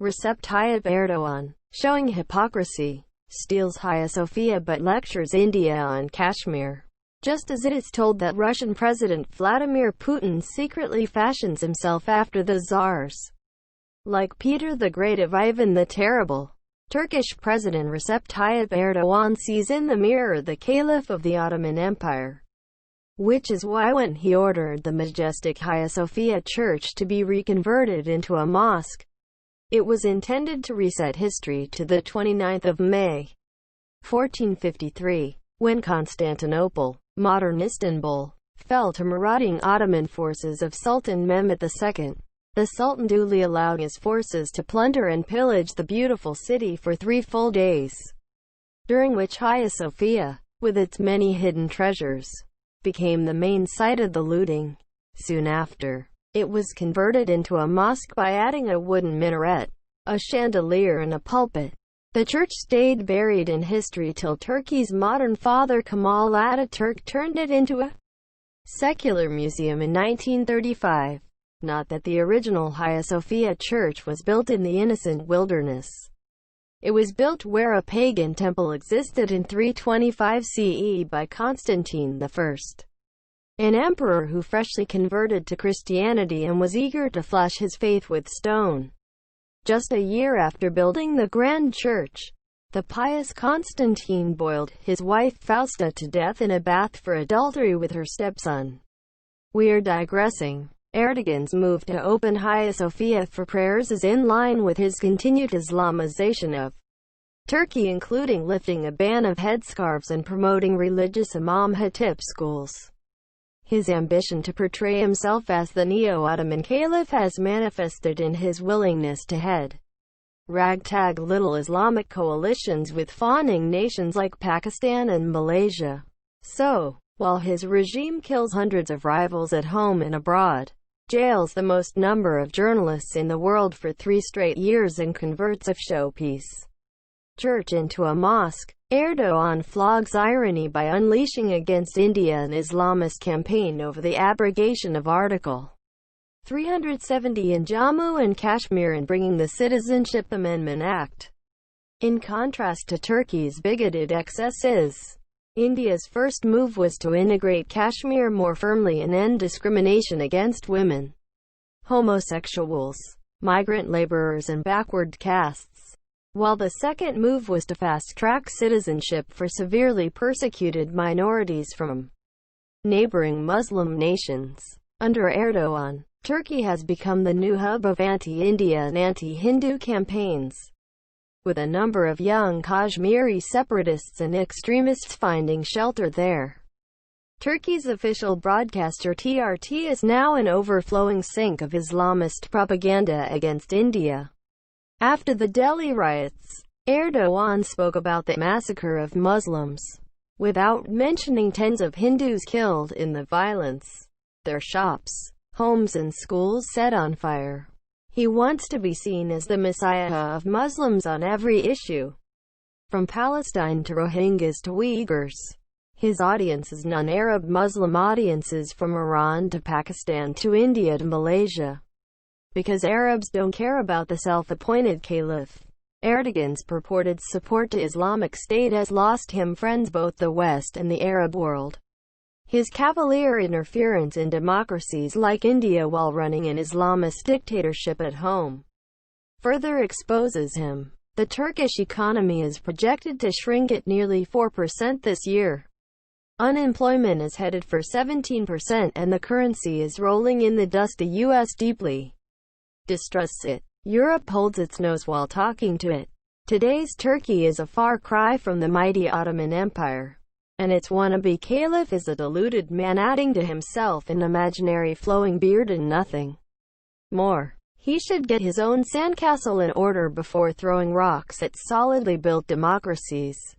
Recep Tayyip Erdogan, showing hypocrisy, steals Hagia Sophia but lectures India on Kashmir. Just as it is told that Russian President Vladimir Putin secretly fashions himself after the Tsars, like Peter the Great of Ivan the Terrible, Turkish President Recep Tayyip Erdogan sees in the mirror the Caliph of the Ottoman Empire. Which is why when he ordered the majestic Hagia Sophia church to be reconverted into a mosque, it was intended to reset history to the 29th of May, 1453, when Constantinople, modern Istanbul, fell to marauding Ottoman forces of Sultan Mehmed II. The Sultan duly allowed his forces to plunder and pillage the beautiful city for 3 full days, during which Hagia Sophia, with its many hidden treasures, became the main site of the looting. Soon after, it was converted into a mosque by adding a wooden minaret, a chandelier and a pulpit. The church stayed buried in history till Turkey's modern father Kemal Atatürk turned it into a secular museum in 1935. Not that the original Hagia Sophia church was built in the innocent wilderness. It was built where a pagan temple existed in 325 CE by Constantine I, an emperor who freshly converted to Christianity and was eager to flash his faith with stone. Just a year after building the grand church, the pious Constantine boiled his wife Fausta to death in a bath for adultery with her stepson. We're digressing. Erdogan's move to open Hagia Sophia for prayers is in line with his continued Islamization of Turkey, including lifting a ban of headscarves and promoting religious imam-hatip schools. His ambition to portray himself as the neo-Ottoman Caliph has manifested in his willingness to head ragtag little Islamic coalitions with fawning nations like Pakistan and Malaysia. So, while his regime kills hundreds of rivals at home and abroad, jails the most number of journalists in the world for 3 straight years and converts a showpiece church into a mosque, Erdogan flogs irony by unleashing against India an Islamist campaign over the abrogation of Article 370 in Jammu and Kashmir and bringing the Citizenship Amendment Act. In contrast to Turkey's bigoted excesses, India's first move was to integrate Kashmir more firmly and end discrimination against women, homosexuals, migrant laborers and backward castes, while the second move was to fast-track citizenship for severely persecuted minorities from neighboring Muslim nations. Under Erdogan, Turkey has become the new hub of anti-India and anti-Hindu campaigns, with a number of young Kashmiri separatists and extremists finding shelter there. Turkey's official broadcaster TRT is now an overflowing sink of Islamist propaganda against India. After the Delhi riots, Erdogan spoke about the massacre of Muslims, without mentioning tens of Hindus killed in the violence, their shops, homes and schools set on fire. He wants to be seen as the messiah of Muslims on every issue, from Palestine to Rohingyas to Uyghurs. His audience is non-Arab Muslim audiences from Iran to Pakistan to India to Malaysia. Because Arabs don't care about the self-appointed caliph, Erdogan's purported support to Islamic State has lost him friends both the West and the Arab world. His cavalier interference in democracies like India while running an Islamist dictatorship at home further exposes him. The Turkish economy is projected to shrink at nearly 4% this year. Unemployment is headed for 17% and the currency is rolling in the dust. The US deeply distrusts it. Europe holds its nose while talking to it. Today's Turkey is a far cry from the mighty Ottoman Empire, and its wannabe caliph is a deluded man adding to himself an imaginary flowing beard and nothing more. He should get his own sandcastle in order before throwing rocks at solidly built democracies.